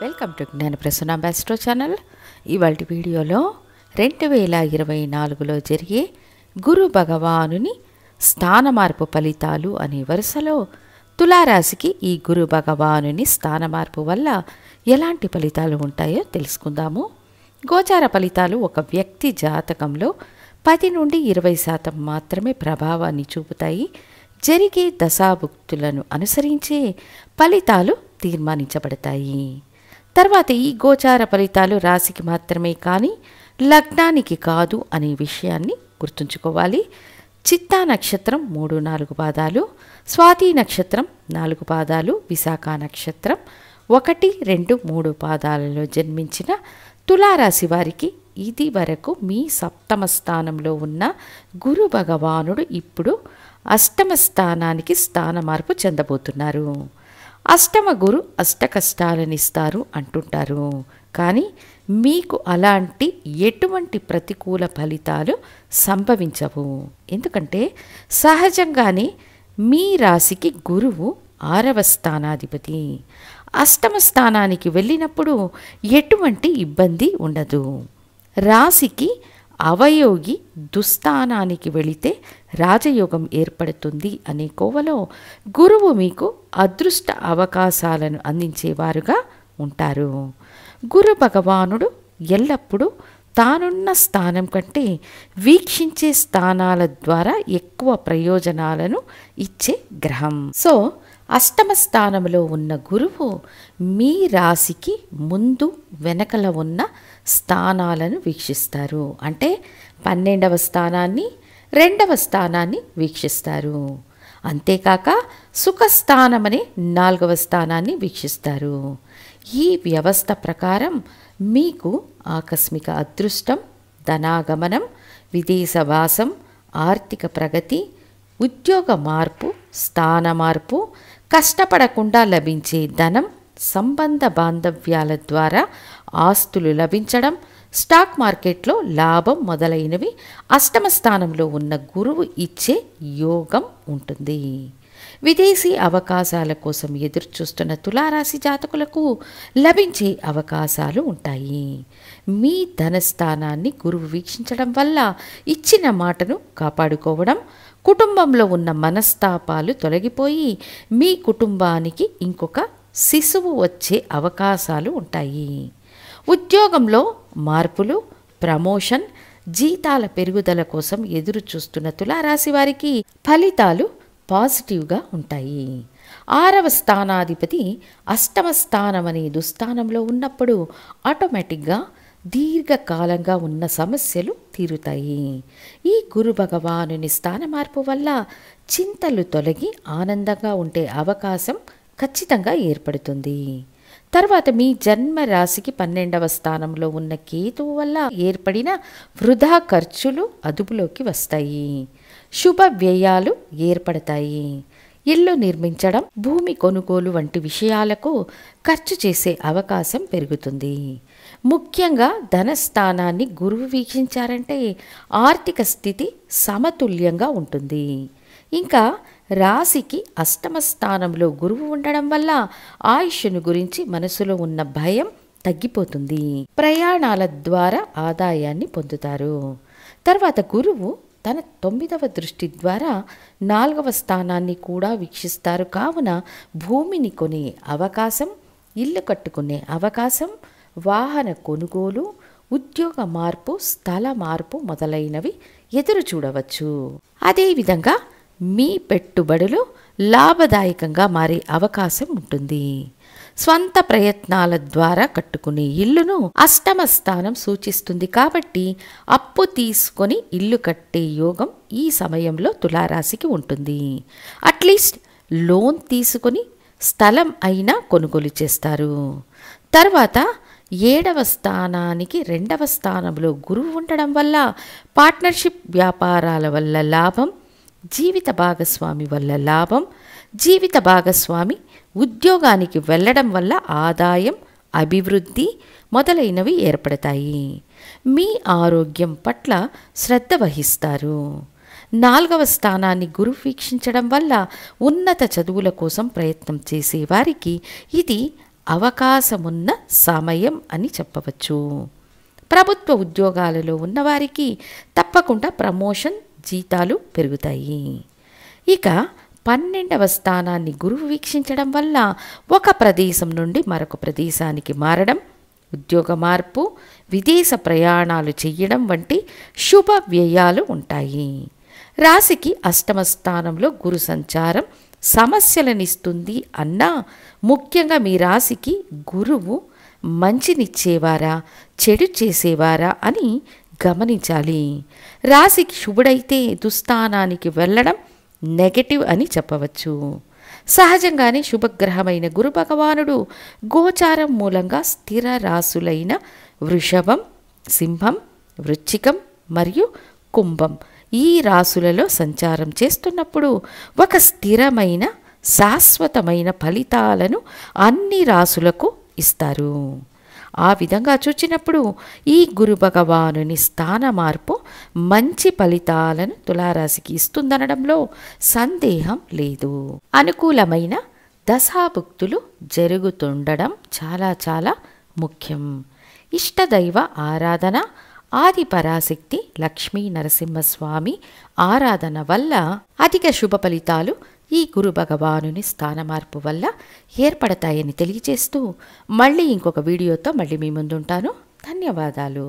Welcome to Gnanaprasanna astro channel. ఇవాల్టి వీడియోలో 2024లో జరిగే గురు భగవానుని స్థాన మార్పు ఫలితాలు అనే వరుసలో తులారాశికి ఈ గురు భగవానుని స్థాన మార్పు వల్ల ఎలాంటి ఫలితాలు ఉంటాయో తెలుసుకుందాము. గోచార ఫలితాలు ఒక వ్యక్తి జాతకంలో 10 నుండి 20% మాత్రమే ప్రభావాన్ని చూపుతాయి. జరిగే దశాభుక్తులను అనుసరించే ఫలితాలు తీర్మానించబడతాయి. తర్వాత ఈ గోచార ఫలితాలు రాశికి మాత్రమే కానీ లగ్నానికి కాదు అనే విషయాన్ని గుర్తుంచుకోవాలి. చిత్తా నక్షత్రం 3-4 పాదాలు, స్వాతి నక్షత్రం 4 పాదాలు, విశాఖ నక్షత్రం 1, 2, 3 పాదాలలో జన్మించిన తులారాశి వారికి ఇది వరకు మీ సప్తమ స్థానంలో ఉన్న గురు భగవానుడు ఇప్పుడు అష్టమ స్థానానికి స్థాన మార్పు చెందబోతున్నారు. అష్టమ గురు అష్ట కష్టాలనిస్తారు అంటుంటారు. కానీ మీకు అలాంటి ఎటువంటి ప్రతికూల ఫలితాలు సంభవించవు. ఎందుకంటే సహజంగానే మీ రాశికి గురువు 6వ స్థానాధిపతి. అష్టమ స్థానానికి వెళ్ళినప్పుడు ఎటువంటి ఇబ్బంది ఉండదు. రాశికి అవయోగి దుస్థానానికి వెళితే రాజయోగం ఏర్పడుతుంది అనే కోవలో గురువు మీకు అదృష్ట అవకాశాలను అందించేవారుగా ఉంటారు. గురు భగవానుడు ఎల్లప్పుడూ తానున్న స్థానం కంటే వీక్షించే స్థానాల ద్వారా ఎక్కువ ప్రయోజనాలను ఇచ్చే గ్రహం. సో అష్టమ స్థానంలో ఉన్న గురువు మీ రాశికి ముందు వెనకల ఉన్న స్థానాలను వీక్షిస్తారు. అంటే 12వ స్థానాన్ని, 2వ స్థానాన్ని వీక్షిస్తారు. అంతేకాక సుఖస్థానమనే 4వ స్థానాన్ని వీక్షిస్తారు. ఈ వ్యవస్థ ప్రకారం మీకు ఆకస్మిక అదృష్టం, ధనాగమనం, విదేశవాసం, ఆర్థిక ప్రగతి, ఉద్యోగ మార్పు, స్థాన మార్పు, కష్టపడకుండా లభించే ధనం, సంబంధ బాంధవ్యాల ద్వారా ఆస్తులు లభించడం, స్టాక్ మార్కెట్లో లాభం మొదలైనవి అష్టమ స్థానంలో ఉన్న గురువు ఇచ్చే యోగం ఉంటుంది. విదేశీ అవకాశాల కోసం ఎదురు చూస్తున్న తులారాశి జాతకులకు లభించే అవకాశాలు ఉంటాయి. మీ ధనస్థానాన్ని గురువు వీక్షించడం వల్ల ఇచ్చిన మాటను కాపాడుకోవడం, కుటుంబంలో ఉన్న మనస్తాపాలు తొలగిపోయి మీ కుటుంబానికి ఇంకొక శిశువు వచ్చే అవకాశాలు ఉంటాయి. ఉద్యోగంలో మార్పులు, ప్రమోషన్, జీతాల పెరుగుదల కోసం ఎదురు చూస్తున్న తులారాశి వారికి ఫలితాలు పాజిటివ్గా ఉంటాయి. 6వ స్థానాధిపతి అష్టమ స్థానం అనే దుస్థానంలో ఉన్నప్పుడు ఆటోమేటిక్గా దీర్ఘకాలంగా ఉన్న సమస్యలు తీరుతాయి. ఈ గురు భగవానుని స్థాన మార్పు వల్ల చింతలు తొలగి ఆనందంగా ఉండే అవకాశం ఖచ్చితంగా ఏర్పడుతుంది. తర్వాత మీ జన్మ రాశికి 12వ స్థానంలో ఉన్న కేతువు వల్ల ఏర్పడిన వృధా ఖర్చులు అదుపులోకి వస్తాయి. శుభ వ్యయాలు ఏర్పడతాయి. ఇల్లు నిర్మించడం, భూమి కొనుగోలు వంటి విషయాలకు ఖర్చు చేసే అవకాశం పెరుగుతుంది. ముఖ్యంగా ధనస్థానాన్ని గురువు వీక్షించారంటే ఆర్థిక స్థితి సమతుల్యంగా ఉంటుంది. ఇంకా రాశికి అష్టమ స్థానంలో గురువు ఉండడం వల్ల ఆయుష్ను గురించి మనసులో ఉన్న భయం తగ్గిపోతుంది. ప్రయాణాల ద్వారా ఆదాయాన్ని పొందుతారు. తర్వాత గురువు తన 9వ దృష్టి ద్వారా 4వ స్థానాన్ని కూడా వీక్షిస్తారు. కావున భూమిని కొనే అవకాశం, ఇల్లు కట్టుకునే అవకాశం, వాహన కొనుగోలు, ఉద్యోగ మార్పు, స్థల మార్పు మొదలైనవి ఎదురు చూడవచ్చు. అదేవిధంగా మీ పెట్టుబడులు లాభదాయకంగా మారే అవకాశం ఉంటుంది. స్వంత ప్రయత్నాల ద్వారా కట్టుకునే ఇల్లును అష్టమ స్థానం సూచిస్తుంది. కాబట్టి అప్పు తీసుకొని ఇల్లు కట్టే యోగం ఈ సమయంలో తులారాశికి ఉంటుంది. అట్లీస్ట్ లోన్ తీసుకొని స్థలం అయినా కొనుగోలు చేస్తారు. తర్వాత 7వ స్థానానికి 2వ స్థానంలో గురువు ఉండడం వల్ల పార్ట్నర్షిప్ వ్యాపారాల వల్ల లాభం, జీవిత భాగస్వామి వల్ల లాభం, జీవిత భాగస్వామి ఉద్యోగానికి వెళ్ళడం వల్ల ఆదాయం, అభివృద్ధి మొదలైనవి ఏర్పడతాయి. మీ ఆరోగ్యం పట్ల శ్రద్ధ వహిస్తారు. 4వ స్థానాన్ని గురువు వీక్షించడం వల్ల ఉన్నత చదువుల కోసం ప్రయత్నం చేసేవారికి ఇది అవకాశమున్న సమయం అని చెప్పవచ్చు. ప్రభుత్వ ఉద్యోగాలలో ఉన్నవారికి తప్పకుండా ప్రమోషన్, జీతాలు పెరుగుతాయి. ఇక 12వ స్థానాన్ని గురువు వీక్షించడం వల్ల ఒక ప్రదేశం నుండి మరొక ప్రదేశానికి మారడం, ఉద్యోగ మార్పు, విదేశ ప్రయాణాలు చేయడం వంటి శుభ వ్యయాలు ఉంటాయి. రాశికి 8వ స్థానంలో గురు సంచారం సమస్యలనిస్తుంది అన్నా ముఖ్యంగా మీ రాశికి గురువు మంచినిచ్చేవారా, చెడు చేసేవారా అని గమనించాలి. రాశికి శుభుడైతే దుస్థానానికి వెళ్ళడం నెగటివ్ అని చెప్పవచ్చు. సహజంగానే శుభగ్రహమైన గురు భగవానుడు గోచారం మూలంగా స్థిర రాశులైన వృషభం, సింహం, వృశ్చికం మరియు కుంభం ఈ రాశులలో సంచారం చేస్తున్నప్పుడు ఒక స్థిరమైన శాశ్వతమైన ఫలితాలను అన్ని రాశులకు ఇస్తారు. ఆ విధంగా చూచినప్పుడు ఈ గురు భగవానుని స్థాన మార్పు మంచి ఫలితాలను తులారాశికి ఇస్తుందనడంలో సందేహం లేదు. అనుకూలమైన దశాభుక్తులు జరుగుతుండడం చాలా చాలా ముఖ్యం. ఇష్టదైవ ఆరాధన, ఆది పరాశక్తి లక్ష్మీ నరసింహస్వామి ఆరాధన వల్ల అధిక శుభ ఫలితాలు ఈ గురు భగవానుని స్థాన మార్పు వల్ల ఏర్పడతాయని తెలియజేస్తూ మళ్ళీ ఇంకొక వీడియోతో మళ్ళీ మీ ముందుంటాను. ధన్యవాదాలు.